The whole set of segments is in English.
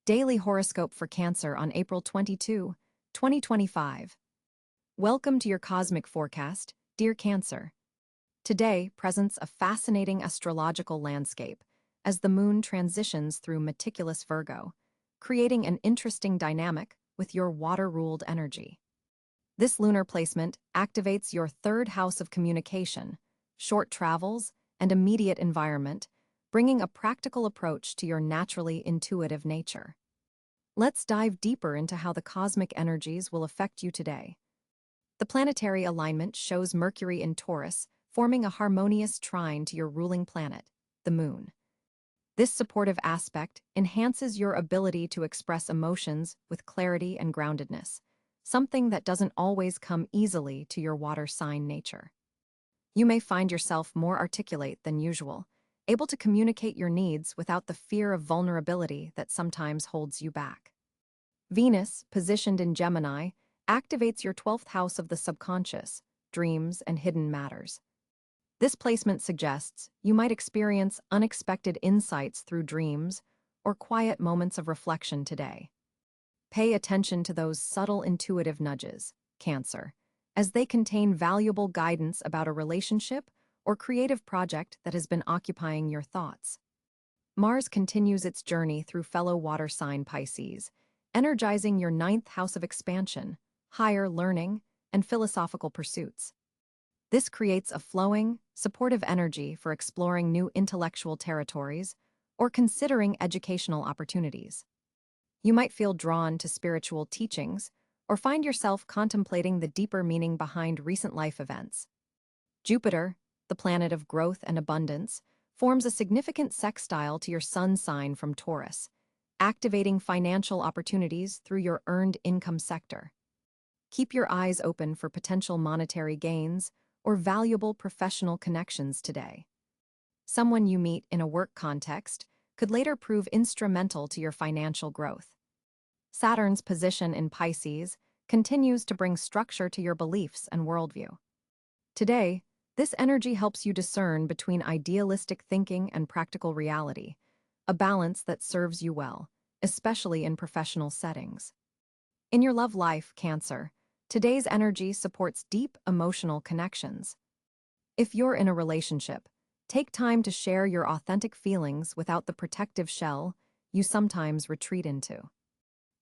Daily Horoscope for Cancer on April 22, 2025. Welcome to your cosmic forecast, dear Cancer. Today presents a fascinating astrological landscape as the moon transitions through meticulous Virgo, creating an interesting dynamic with your water-ruled energy. This lunar placement activates your third house of communication, short travels, and immediate environment, bringing a practical approach to your naturally intuitive nature. Let's dive deeper into how the cosmic energies will affect you today. The planetary alignment shows Mercury in Taurus, forming a harmonious trine to your ruling planet, the Moon. This supportive aspect enhances your ability to express emotions with clarity and groundedness, something that doesn't always come easily to your water sign nature. You may find yourself more articulate than usual, able to communicate your needs without the fear of vulnerability that sometimes holds you back. Venus, positioned in Gemini, activates your 12th house of the subconscious, dreams, and hidden matters. This placement suggests you might experience unexpected insights through dreams or quiet moments of reflection today. Pay attention to those subtle intuitive nudges, Cancer, as they contain valuable guidance about a relationship or creative project that has been occupying your thoughts. Mars continues its journey through fellow water sign Pisces, energizing your 9th house of expansion, higher learning, and philosophical pursuits. This creates a flowing, supportive energy for exploring new intellectual territories or considering educational opportunities. You might feel drawn to spiritual teachings or find yourself contemplating the deeper meaning behind recent life events. Jupiter, the planet of growth and abundance, forms a significant sextile to your sun sign from Taurus, activating financial opportunities through your earned income sector. Keep your eyes open for potential monetary gains or valuable professional connections today. Someone you meet in a work context could later prove instrumental to your financial growth. Saturn's position in Pisces continues to bring structure to your beliefs and worldview. Today, this energy helps you discern between idealistic thinking and practical reality, a balance that serves you well, especially in professional settings. In your love life, Cancer, today's energy supports deep emotional connections. If you're in a relationship, take time to share your authentic feelings without the protective shell you sometimes retreat into.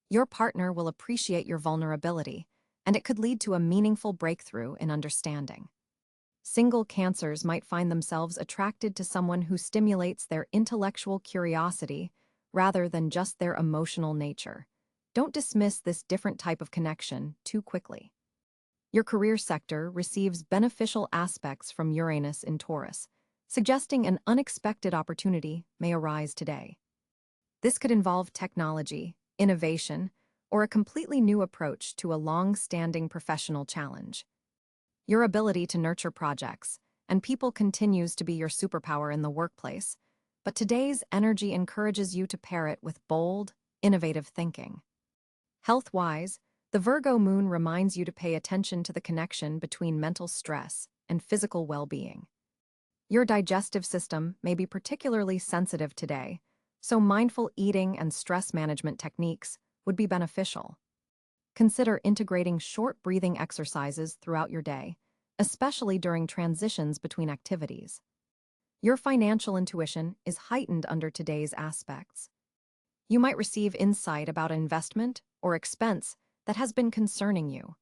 Your partner will appreciate your vulnerability, and it could lead to a meaningful breakthrough in understanding. Single Cancers might find themselves attracted to someone who stimulates their intellectual curiosity rather than just their emotional nature. Don't dismiss this different type of connection too quickly. Your career sector receives beneficial aspects from Uranus in Taurus, suggesting an unexpected opportunity may arise today. This could involve technology, innovation, or a completely new approach to a long-standing professional challenge. Your ability to nurture projects and people continues to be your superpower in the workplace, but today's energy encourages you to pair it with bold, innovative thinking. Health-wise, the Virgo moon reminds you to pay attention to the connection between mental stress and physical well-being. Your digestive system may be particularly sensitive today, so mindful eating and stress management techniques would be beneficial. Consider integrating short breathing exercises throughout your day, especially during transitions between activities. Your financial intuition is heightened under today's aspects. You might receive insight about an investment or expense that has been concerning you.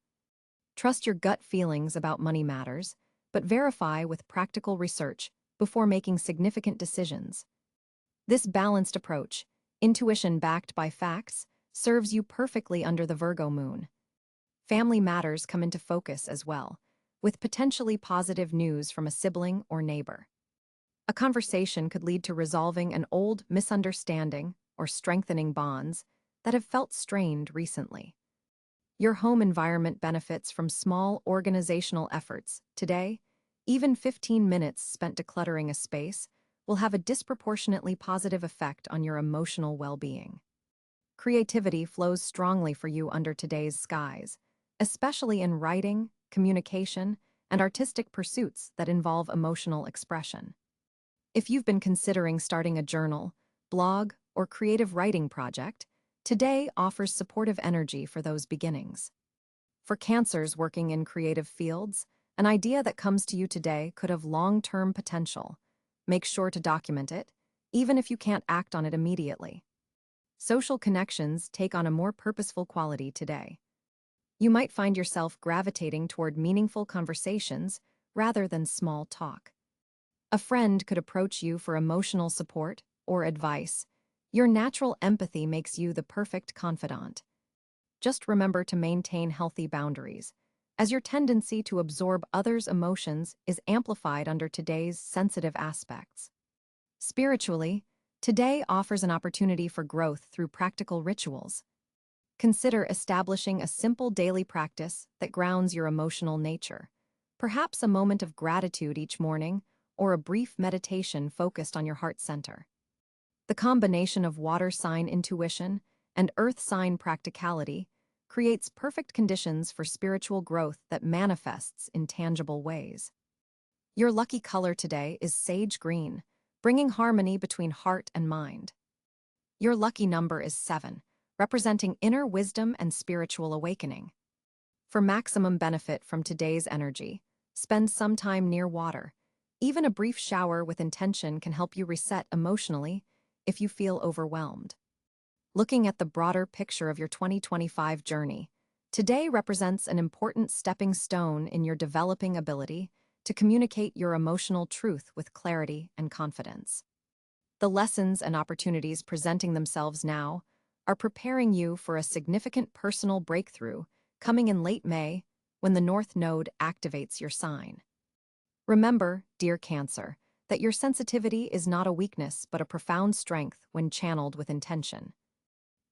Trust your gut feelings about money matters, but verify with practical research before making significant decisions. This balanced approach, intuition backed by facts, serves you perfectly under the Virgo moon. Family matters come into focus as well, with potentially positive news from a sibling or neighbor. A conversation could lead to resolving an old misunderstanding or strengthening bonds that have felt strained recently. Your home environment benefits from small organizational efforts. Today, even 15 minutes spent decluttering a space will have a disproportionately positive effect on your emotional well-being. Creativity flows strongly for you under today's skies, especially in writing, communication, and artistic pursuits that involve emotional expression. If you've been considering starting a journal, blog, or creative writing project, Today offers supportive energy for those beginnings. For Cancers working in creative fields, an idea that comes to you today could have long-term potential. Make sure to document it, even if you can't act on it immediately. Social connections take on a more purposeful quality today. You might find yourself gravitating toward meaningful conversations rather than small talk. A friend could approach you for emotional support or advice. Your natural empathy makes you the perfect confidant. Just remember to maintain healthy boundaries, as your tendency to absorb others' emotions is amplified under today's sensitive aspects. Spiritually, today offers an opportunity for growth through practical rituals. Consider establishing a simple daily practice that grounds your emotional nature, perhaps a moment of gratitude each morning or a brief meditation focused on your heart center. The combination of water sign intuition and earth sign practicality creates perfect conditions for spiritual growth that manifests in tangible ways. Your lucky color today is sage green, bringing harmony between heart and mind. Your lucky number is 7, representing inner wisdom and spiritual awakening. For maximum benefit from today's energy, spend some time near water. Even a brief shower with intention can help you reset emotionally if you feel overwhelmed. Looking at the broader picture of your 2025 journey, today represents an important stepping stone in your developing ability to communicate your emotional truth with clarity and confidence. The lessons and opportunities presenting themselves now are preparing you for a significant personal breakthrough coming in late May when the North Node activates your sign. Remember, dear Cancer, that your sensitivity is not a weakness but a profound strength when channeled with intention.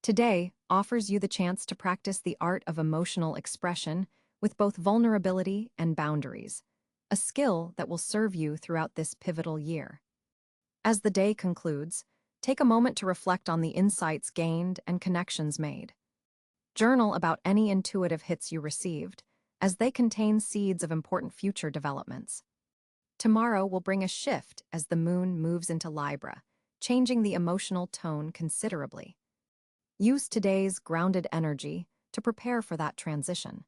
Today offers you the chance to practice the art of emotional expression with both vulnerability and boundaries, a skill that will serve you throughout this pivotal year. As the day concludes, take a moment to reflect on the insights gained and connections made. Journal about any intuitive hits you received, as they contain seeds of important future developments. Tomorrow will bring a shift as the moon moves into Libra, changing the emotional tone considerably. Use today's grounded energy to prepare for that transition.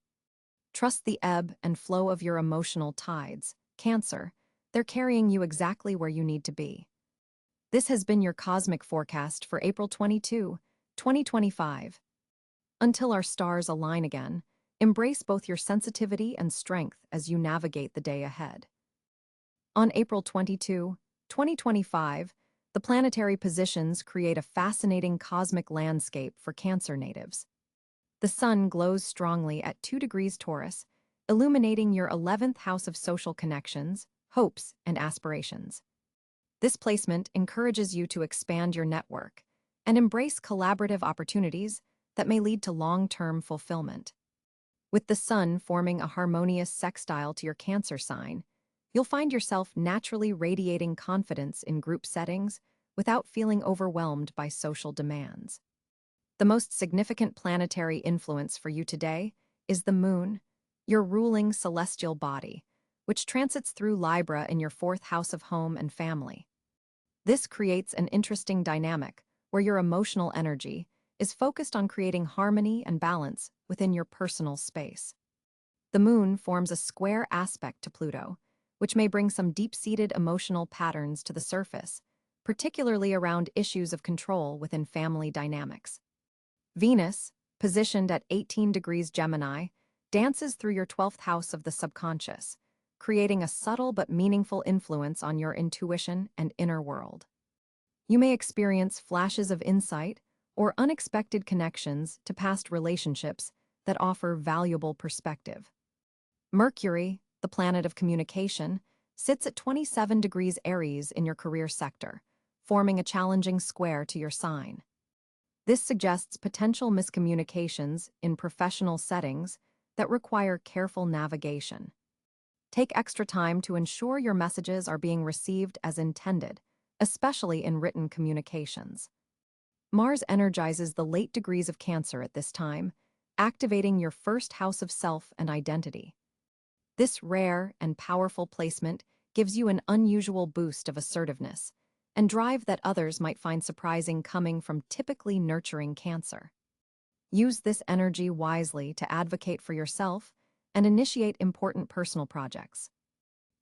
Trust the ebb and flow of your emotional tides, Cancer. They're carrying you exactly where you need to be. This has been your cosmic forecast for April 22, 2025. Until our stars align again, embrace both your sensitivity and strength as you navigate the day ahead. On April 22, 2025, the planetary positions create a fascinating cosmic landscape for Cancer natives. The sun glows strongly at 2 degrees Taurus, illuminating your 11th house of social connections, hopes, and aspirations. This placement encourages you to expand your network and embrace collaborative opportunities that may lead to long-term fulfillment. With the sun forming a harmonious sextile to your Cancer sign, you'll find yourself naturally radiating confidence in group settings without feeling overwhelmed by social demands. The most significant planetary influence for you today is the moon, your ruling celestial body, which transits through Libra in your 4th house of home and family. This creates an interesting dynamic where your emotional energy is focused on creating harmony and balance within your personal space. The moon forms a square aspect to Pluto, which may bring some deep-seated emotional patterns to the surface, particularly around issues of control within family dynamics. Venus, positioned at 18 degrees Gemini, dances through your 12th house of the subconscious, creating a subtle but meaningful influence on your intuition and inner world. You may experience flashes of insight or unexpected connections to past relationships that offer valuable perspective. Mercury, the planet of communication, sits at 27 degrees Aries in your career sector, forming a challenging square to your sign. This suggests potential miscommunications in professional settings that require careful navigation. Take extra time to ensure your messages are being received as intended, especially in written communications. Mars energizes the late degrees of Cancer at this time, activating your 1st house of self and identity. This rare and powerful placement gives you an unusual boost of assertiveness, and drive that others might find surprising coming from typically nurturing Cancer. Use this energy wisely to advocate for yourself and initiate important personal projects.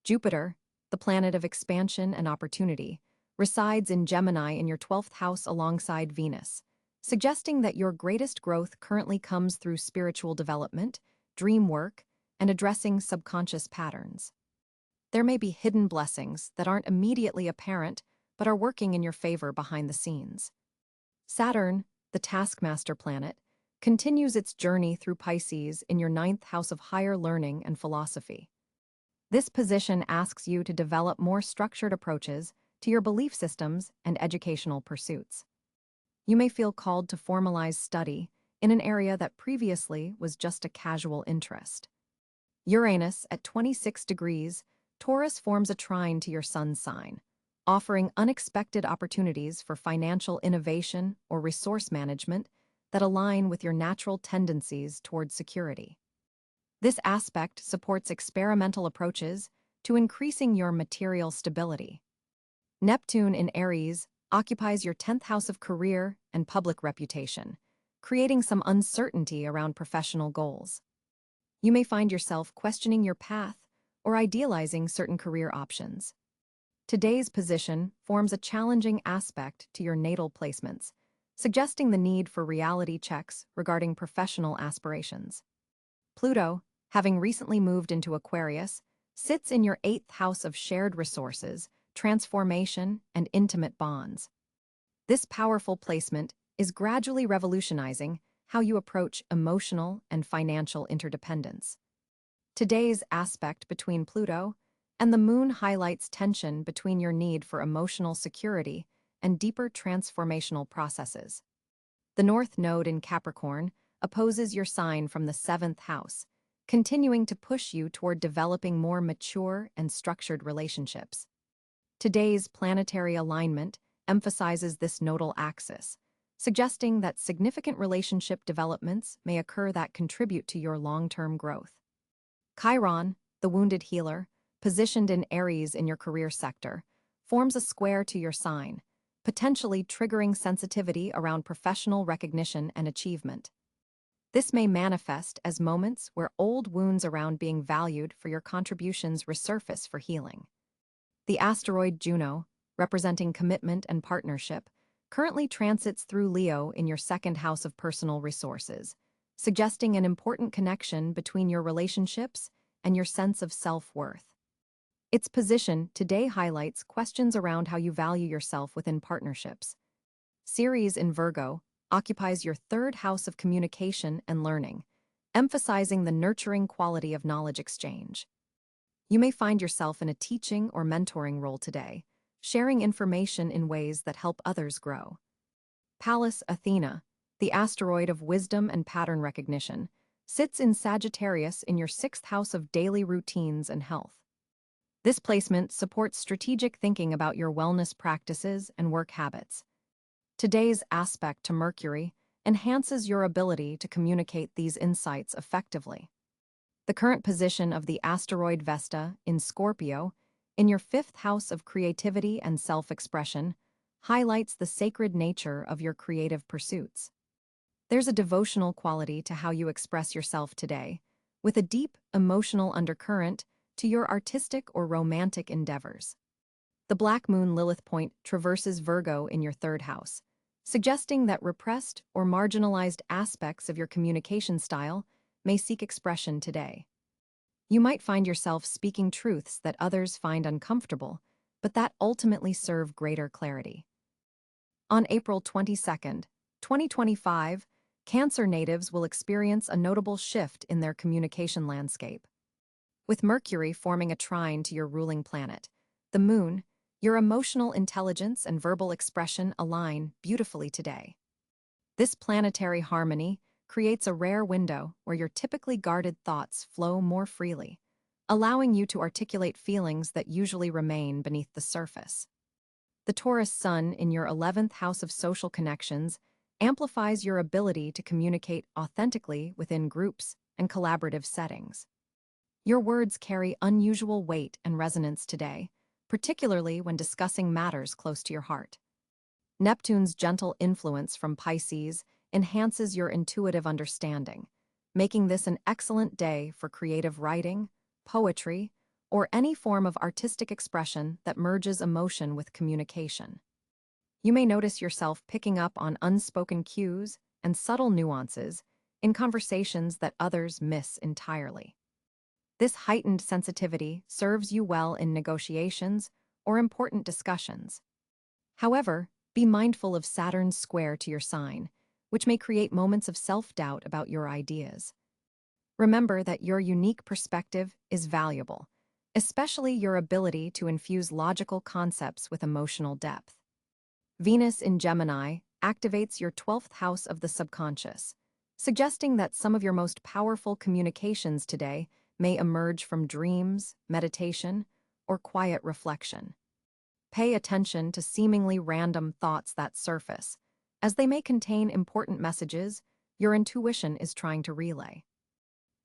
Jupiter, the planet of expansion and opportunity, resides in Gemini in your 12th house alongside Venus, suggesting that your greatest growth currently comes through spiritual development, dream work, and addressing subconscious patterns. There may be hidden blessings that aren't immediately apparent but are working in your favor behind the scenes. Saturn, the taskmaster planet, continues its journey through Pisces in your 9th house of higher learning and philosophy. This position asks you to develop more structured approaches to your belief systems and educational pursuits. You may feel called to formalize study in an area that previously was just a casual interest. Uranus at 26 degrees, Taurus forms a trine to your sun's sign, offering unexpected opportunities for financial innovation or resource management that align with your natural tendencies toward security. This aspect supports experimental approaches to increasing your material stability. Neptune in Aries occupies your 10th house of career and public reputation, creating some uncertainty around professional goals. You may find yourself questioning your path or idealizing certain career options. Today's position forms a challenging aspect to your natal placements, suggesting the need for reality checks regarding professional aspirations. Pluto, having recently moved into Aquarius, sits in your 8th house of shared resources, transformation, and intimate bonds. This powerful placement is gradually revolutionizing how you approach emotional and financial interdependence. Today's aspect between Pluto and the Moon highlights tension between your need for emotional security and deeper transformational processes. The North Node in Capricorn opposes your sign from the 7th house, continuing to push you toward developing more mature and structured relationships. Today's planetary alignment emphasizes this nodal axis, suggesting that significant relationship developments may occur that contribute to your long-term growth. Chiron, the wounded healer, positioned in Aries in your career sector, forms a square to your sign, potentially triggering sensitivity around professional recognition and achievement. This may manifest as moments where old wounds around being valued for your contributions resurface for healing. The asteroid Juno, representing commitment and partnership, currently transits through Leo in your 2nd house of personal resources, suggesting an important connection between your relationships and your sense of self-worth. Its position today highlights questions around how you value yourself within partnerships. Ceres in Virgo occupies your 3rd house of communication and learning, emphasizing the nurturing quality of knowledge exchange. You may find yourself in a teaching or mentoring role today, sharing information in ways that help others grow. Pallas Athena, the asteroid of wisdom and pattern recognition, sits in Sagittarius in your 6th house of daily routines and health. This placement supports strategic thinking about your wellness practices and work habits. Today's aspect to Mercury enhances your ability to communicate these insights effectively. The current position of the asteroid Vesta in Scorpio, in your 5th house of creativity and self-expression, highlights the sacred nature of your creative pursuits. There's a devotional quality to how you express yourself today, with a deep emotional undercurrent to your artistic or romantic endeavors. The Black Moon Lilith point traverses Virgo in your 3rd house, suggesting that repressed or marginalized aspects of your communication style may seek expression today. You might find yourself speaking truths that others find uncomfortable, but that ultimately serve greater clarity. On April 22nd, 2025, Cancer natives will experience a notable shift in their communication landscape. With Mercury forming a trine to your ruling planet, the Moon, your emotional intelligence and verbal expression align beautifully today. This planetary harmony creates a rare window where your typically guarded thoughts flow more freely, allowing you to articulate feelings that usually remain beneath the surface. The Taurus Sun in your 11th house of social connections amplifies your ability to communicate authentically within groups and collaborative settings. Your words carry unusual weight and resonance today, particularly when discussing matters close to your heart. Neptune's gentle influence from Pisces enhances your intuitive understanding, making this an excellent day for creative writing, poetry, or any form of artistic expression that merges emotion with communication. You may notice yourself picking up on unspoken cues and subtle nuances in conversations that others miss entirely. This heightened sensitivity serves you well in negotiations or important discussions. However, be mindful of Saturn's square to your sign, which may create moments of self-doubt about your ideas. Remember that your unique perspective is valuable, especially your ability to infuse logical concepts with emotional depth. Venus in Gemini activates your 12th house of the subconscious, suggesting that some of your most powerful communications today may emerge from dreams, meditation, or quiet reflection. Pay attention to seemingly random thoughts that surface, as they may contain important messages your intuition is trying to relay.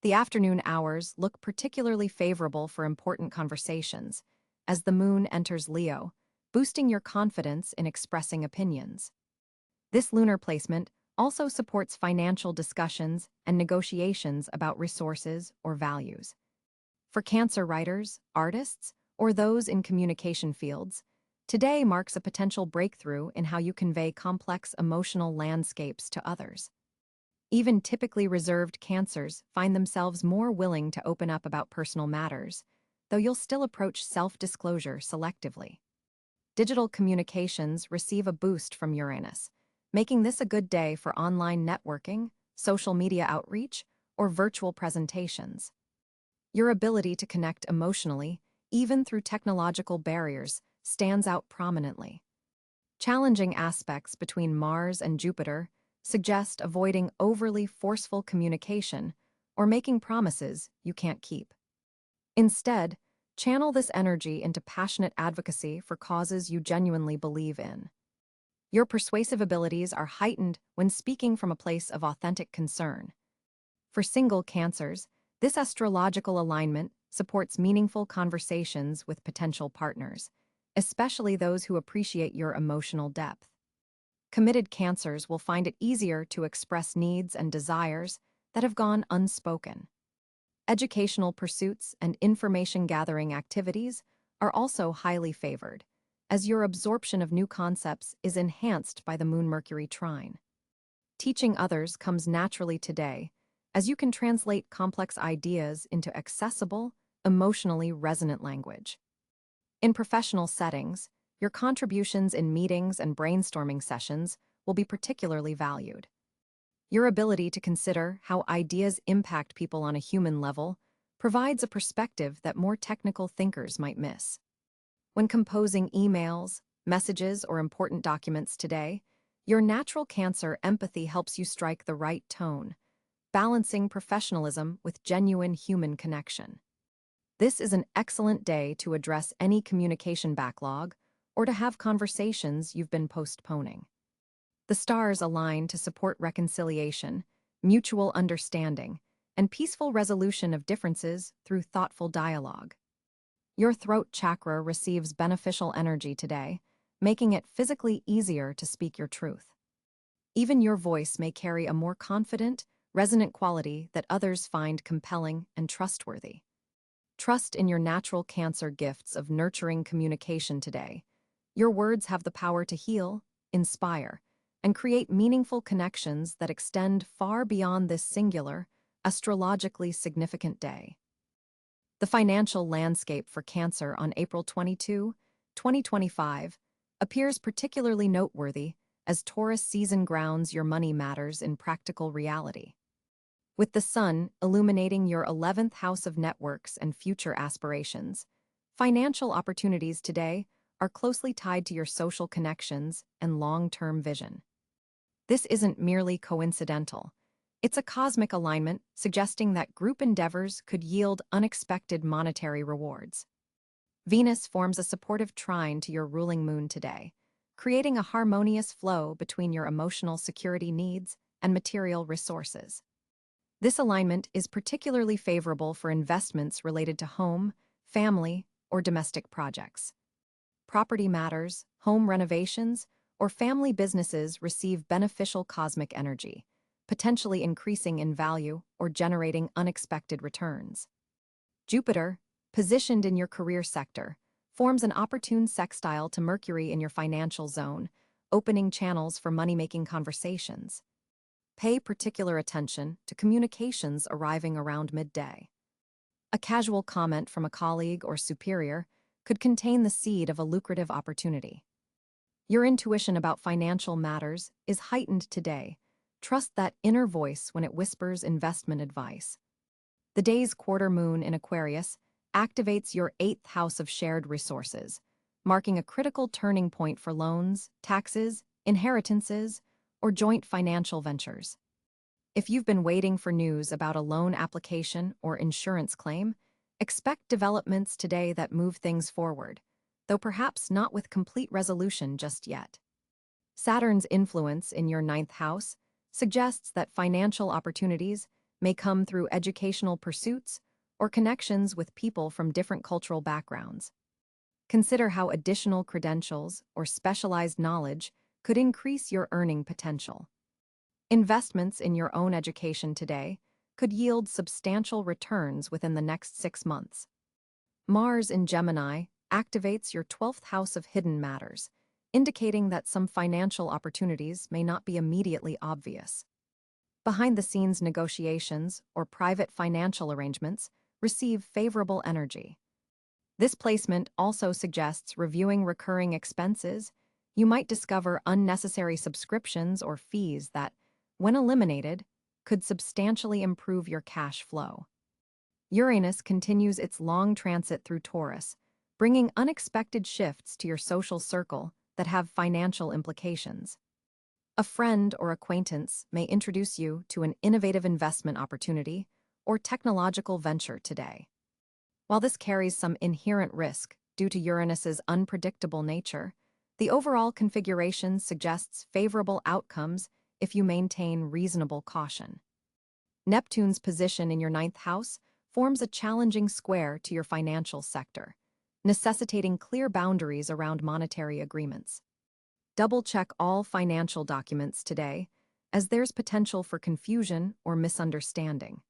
The afternoon hours look particularly favorable for important conversations, as the moon enters Leo, boosting your confidence in expressing opinions. This lunar placement also supports financial discussions and negotiations about resources or values. For Cancer writers, artists, or those in communication fields, today marks a potential breakthrough in how you convey complex emotional landscapes to others. Even typically reserved Cancers find themselves more willing to open up about personal matters, though you'll still approach self-disclosure selectively. Digital communications receive a boost from Uranus, making this a good day for online networking, social media outreach, or virtual presentations. Your ability to connect emotionally, even through technological barriers, stands out prominently. Challenging aspects between Mars and Jupiter suggest avoiding overly forceful communication or making promises you can't keep. Instead, channel this energy into passionate advocacy for causes you genuinely believe in. Your persuasive abilities are heightened when speaking from a place of authentic concern. For single Cancers, this astrological alignment supports meaningful conversations with potential partners, especially those who appreciate your emotional depth. Committed Cancers will find it easier to express needs and desires that have gone unspoken. Educational pursuits and information-gathering activities are also highly favored, as your absorption of new concepts is enhanced by the Moon-Mercury trine. Teaching others comes naturally today, as you can translate complex ideas into accessible, emotionally resonant language. In professional settings, your contributions in meetings and brainstorming sessions will be particularly valued. Your ability to consider how ideas impact people on a human level provides a perspective that more technical thinkers might miss. When composing emails, messages, or important documents today, your natural Cancer empathy helps you strike the right tone, balancing professionalism with genuine human connection. This is an excellent day to address any communication backlog or to have conversations you've been postponing. The stars align to support reconciliation, mutual understanding, and peaceful resolution of differences through thoughtful dialogue. Your throat chakra receives beneficial energy today, making it physically easier to speak your truth. Even your voice may carry a more confident, resonant quality that others find compelling and trustworthy. Trust in your natural Cancer gifts of nurturing communication today. Your words have the power to heal, inspire, and create meaningful connections that extend far beyond this singular, astrologically significant day. The financial landscape for Cancer on April 22, 2025, appears particularly noteworthy as Taurus season grounds your money matters in practical reality. With the Sun illuminating your 11th house of networks and future aspirations, financial opportunities today are closely tied to your social connections and long-term vision. This isn't merely coincidental. It's a cosmic alignment suggesting that group endeavors could yield unexpected monetary rewards. Venus forms a supportive trine to your ruling moon today, creating a harmonious flow between your emotional security needs and material resources. This alignment is particularly favorable for investments related to home, family, or domestic projects. property matters, home renovations, or family businesses receive beneficial cosmic energy, potentially increasing in value or generating unexpected returns. Jupiter, positioned in your career sector, forms an opportune sextile to Mercury in your financial zone, opening channels for money-making conversations. Pay particular attention to communications arriving around midday. A casual comment from a colleague or superior could contain the seed of a lucrative opportunity. Your intuition about financial matters is heightened today. Trust that inner voice when it whispers investment advice. The day's quarter moon in Aquarius activates your 8th house of shared resources, marking a critical turning point for loans, taxes, inheritances, or joint financial ventures. If you've been waiting for news about a loan application or insurance claim, expect developments today that move things forward, though perhaps not with complete resolution just yet. Saturn's influence in your 9th house suggests that financial opportunities may come through educational pursuits or connections with people from different cultural backgrounds. Consider how additional credentials or specialized knowledge could increase your earning potential. Investments in your own education today could yield substantial returns within the next 6 months. Mars in Gemini activates your 12th house of hidden matters, indicating that some financial opportunities may not be immediately obvious. Behind-the-scenes negotiations or private financial arrangements receive favorable energy. This placement also suggests reviewing recurring expenses. You might discover unnecessary subscriptions or fees that, when eliminated, could substantially improve your cash flow. Uranus continues its long transit through Taurus, bringing unexpected shifts to your social circle that have financial implications. A friend or acquaintance may introduce you to an innovative investment opportunity or technological venture today. While this carries some inherent risk due to Uranus's unpredictable nature, the overall configuration suggests favorable outcomes if you maintain reasonable caution. Neptune's position in your 9th house forms a challenging square to your financial sector, necessitating clear boundaries around monetary agreements. Double-check all financial documents today, as there's potential for confusion or misunderstanding.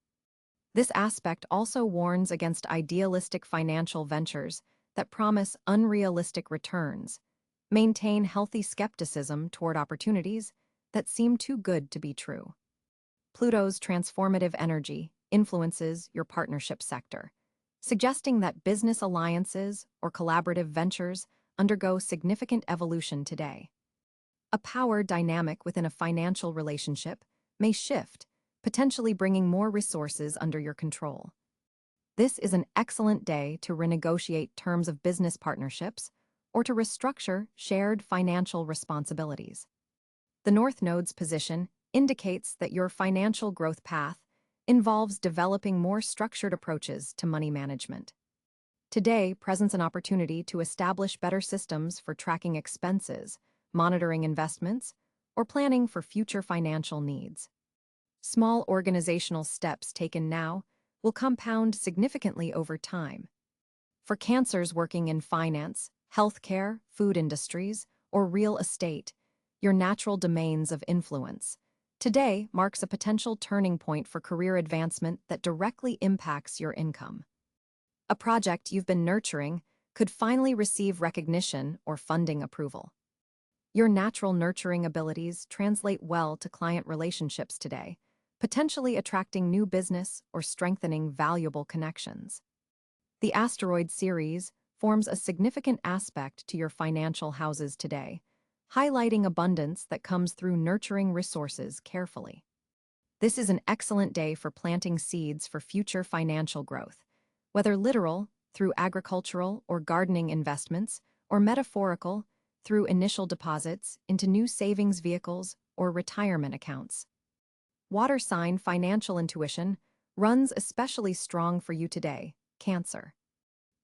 This aspect also warns against idealistic financial ventures that promise unrealistic returns. Maintain healthy skepticism toward opportunities that seem too good to be true. Pluto's transformative energy influences your partnership sector, suggesting that business alliances or collaborative ventures undergo significant evolution today. A power dynamic within a financial relationship may shift, potentially bringing more resources under your control. This is an excellent day to renegotiate terms of business partnerships or to restructure shared financial responsibilities. The North Node's position indicates that your financial growth path involves developing more structured approaches to money management. Today presents an opportunity to establish better systems for tracking expenses, monitoring investments, or planning for future financial needs. Small organizational steps taken now will compound significantly over time. For Cancers working in finance, healthcare, food industries, or real estate, your natural domains of influence, today marks a potential turning point for career advancement that directly impacts your income. A project you've been nurturing could finally receive recognition or funding approval. Your natural nurturing abilities translate well to client relationships today, potentially attracting new business or strengthening valuable connections. The asteroid series forms a significant aspect to your financial houses today, highlighting abundance that comes through nurturing resources carefully. This is an excellent day for planting seeds for future financial growth, whether literal, through agricultural or gardening investments, or metaphorical, through initial deposits into new savings vehicles or retirement accounts. Water sign financial intuition runs especially strong for you today, Cancer.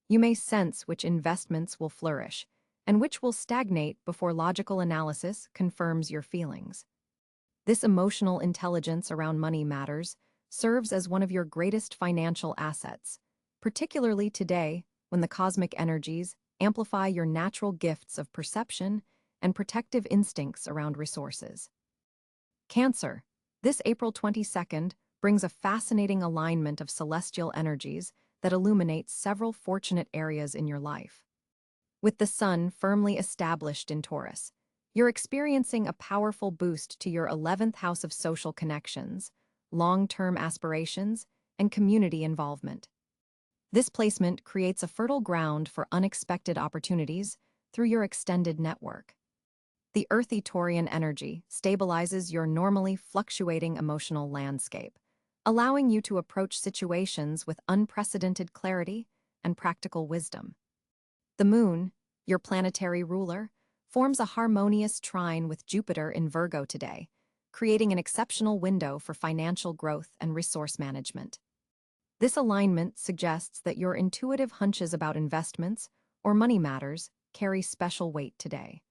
You may sense which investments will flourish and which will stagnate before logical analysis confirms your feelings. This emotional intelligence around money matters serves as one of your greatest financial assets, particularly today when the cosmic energies amplify your natural gifts of perception and protective instincts around resources. Cancer, this April 22nd brings a fascinating alignment of celestial energies that illuminates several fortunate areas in your life. With the sun firmly established in Taurus, you're experiencing a powerful boost to your 11th house of social connections, long-term aspirations, and community involvement. This placement creates a fertile ground for unexpected opportunities through your extended network. The earthy Taurian energy stabilizes your normally fluctuating emotional landscape, allowing you to approach situations with unprecedented clarity and practical wisdom. The moon, your planetary ruler, forms a harmonious trine with Jupiter in Virgo today, creating an exceptional window for financial growth and resource management. This alignment suggests that your intuitive hunches about investments or money matters carry special weight today.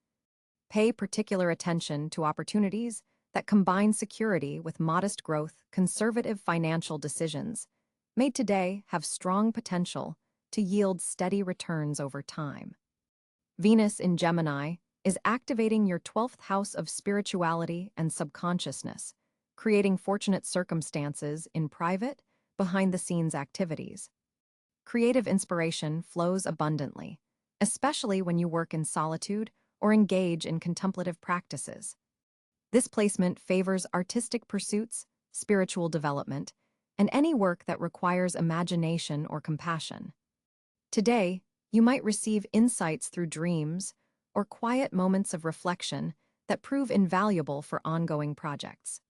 Pay particular attention to opportunities that combine security with modest growth. Conservative financial decisions made today have strong potential to yield steady returns over time. Venus in Gemini is activating your 12th house of spirituality and subconsciousness, creating fortunate circumstances in private, behind-the-scenes activities. Creative inspiration flows abundantly, especially when you work in solitude or engage in contemplative practices. This placement favors artistic pursuits, spiritual development, and any work that requires imagination or compassion. Today, you might receive insights through dreams or quiet moments of reflection that prove invaluable for ongoing projects.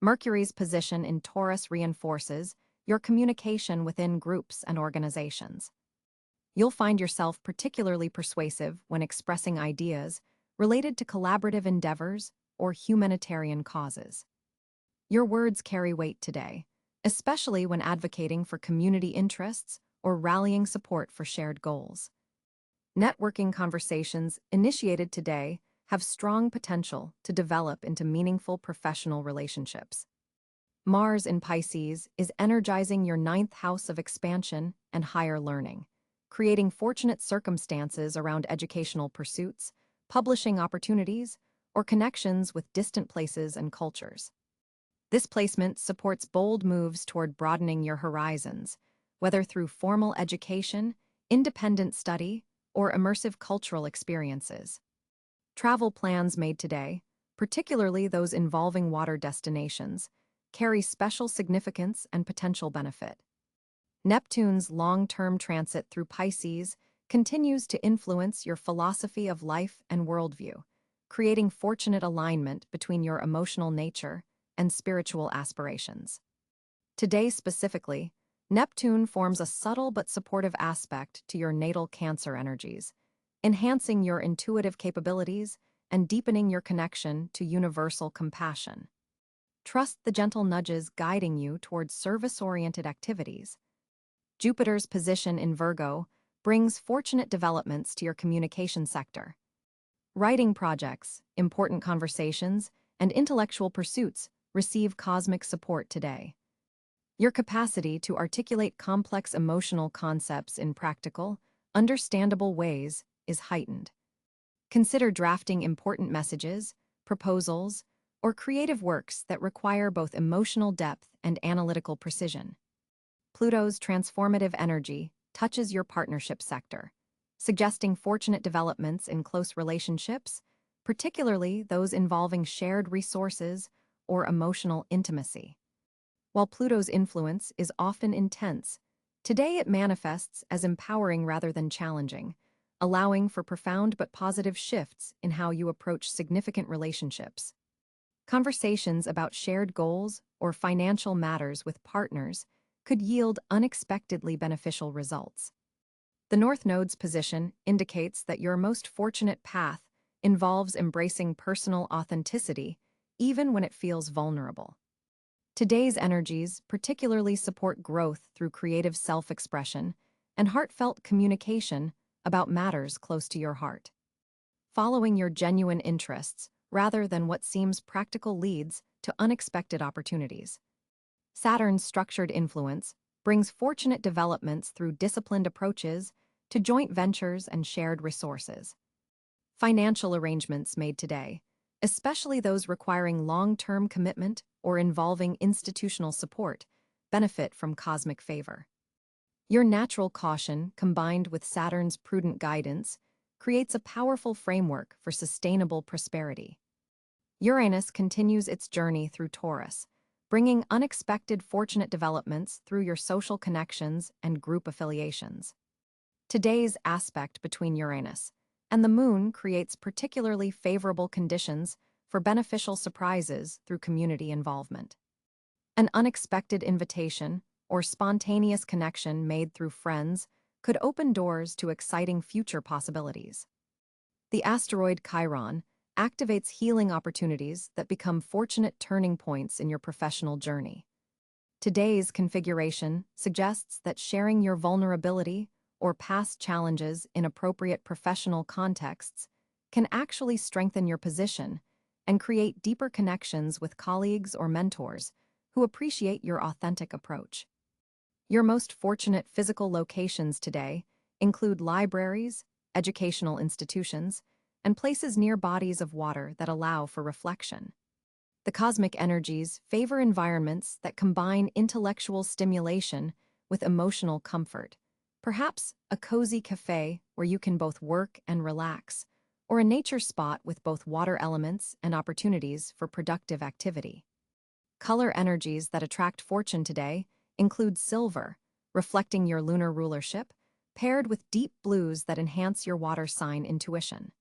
Mercury's position in Taurus reinforces your communication within groups and organizations. You'll find yourself particularly persuasive when expressing ideas related to collaborative endeavors or humanitarian causes. Your words carry weight today, especially when advocating for community interests or rallying support for shared goals. Networking conversations initiated today have strong potential to develop into meaningful professional relationships. Mars in Pisces is energizing your 9th house of expansion and higher learning, creating fortunate circumstances around educational pursuits, publishing opportunities, or connections with distant places and cultures. This placement supports bold moves toward broadening your horizons, whether through formal education, independent study, or immersive cultural experiences. Travel plans made today, particularly those involving water destinations, carry special significance and potential benefit. Neptune's long-term transit through Pisces continues to influence your philosophy of life and worldview, creating fortunate alignment between your emotional nature and spiritual aspirations. Today specifically, Neptune forms a subtle but supportive aspect to your natal Cancer energies, enhancing your intuitive capabilities and deepening your connection to universal compassion. Trust the gentle nudges guiding you towards service-oriented activities. Jupiter's position in Virgo brings fortunate developments to your communication sector. Writing projects, important conversations, and intellectual pursuits receive cosmic support today. Your capacity to articulate complex emotional concepts in practical, understandable ways is heightened. Consider drafting important messages, proposals, or creative works that require both emotional depth and analytical precision. Pluto's transformative energy touches your partnership sector, suggesting fortunate developments in close relationships, particularly those involving shared resources or emotional intimacy. While Pluto's influence is often intense, today it manifests as empowering rather than challenging, allowing for profound but positive shifts in how you approach significant relationships. Conversations about shared goals or financial matters with partners could yield unexpectedly beneficial results. The North Node's position indicates that your most fortunate path involves embracing personal authenticity, even when it feels vulnerable. Today's energies particularly support growth through creative self-expression and heartfelt communication about matters close to your heart. Following your genuine interests rather than what seems practical leads to unexpected opportunities. Saturn's structured influence brings fortunate developments through disciplined approaches to joint ventures and shared resources. Financial arrangements made today, especially those requiring long-term commitment or involving institutional support, benefit from cosmic favor. Your natural caution, combined with Saturn's prudent guidance, creates a powerful framework for sustainable prosperity. Uranus continues its journey through Taurus, bringing unexpected fortunate developments through your social connections and group affiliations. Today's aspect between Uranus and the Moon creates particularly favorable conditions for beneficial surprises through community involvement. An unexpected invitation or spontaneous connection made through friends could open doors to exciting future possibilities. The asteroid Chiron activates healing opportunities that become fortunate turning points in your professional journey. Today's configuration suggests that sharing your vulnerability or past challenges in appropriate professional contexts can actually strengthen your position and create deeper connections with colleagues or mentors who appreciate your authentic approach. Your most fortunate physical locations today include libraries, educational institutions, and places near bodies of water that allow for reflection. The cosmic energies favor environments that combine intellectual stimulation with emotional comfort. Perhaps a cozy cafe where you can both work and relax, or a nature spot with both water elements and opportunities for productive activity. Color energies that attract fortune today include silver, reflecting your lunar rulership, paired with deep blues that enhance your water sign intuition.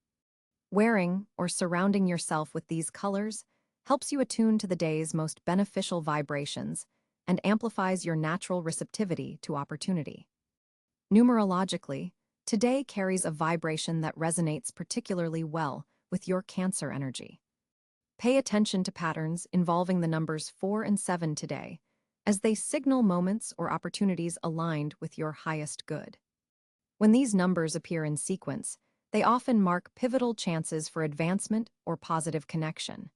Wearing or surrounding yourself with these colors helps you attune to the day's most beneficial vibrations and amplifies your natural receptivity to opportunity. Numerologically, today carries a vibration that resonates particularly well with your Cancer energy. Pay attention to patterns involving the numbers 4 and 7 today, as they signal moments or opportunities aligned with your highest good. When these numbers appear in sequence, they often mark pivotal chances for advancement or positive connection.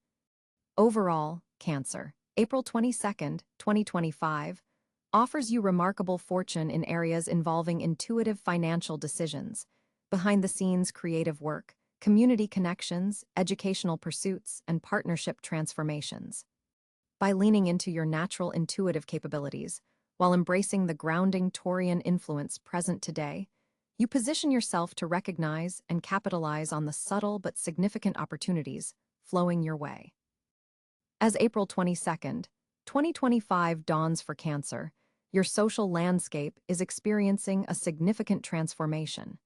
Overall, Cancer, April 22, 2025, offers you remarkable fortune in areas involving intuitive financial decisions, behind-the-scenes creative work, community connections, educational pursuits, and partnership transformations. By leaning into your natural intuitive capabilities, while embracing the grounding Taurian influence present today, you position yourself to recognize and capitalize on the subtle but significant opportunities flowing your way. As April 22, 2025 dawns for Cancer, your social landscape is experiencing a significant transformation.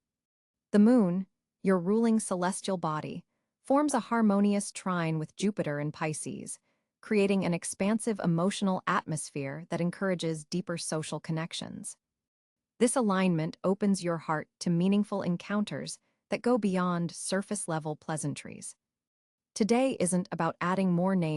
The Moon, your ruling celestial body, forms a harmonious trine with Jupiter in Pisces, creating an expansive emotional atmosphere that encourages deeper social connections. This alignment opens your heart to meaningful encounters that go beyond surface-level pleasantries. Today isn't about adding more names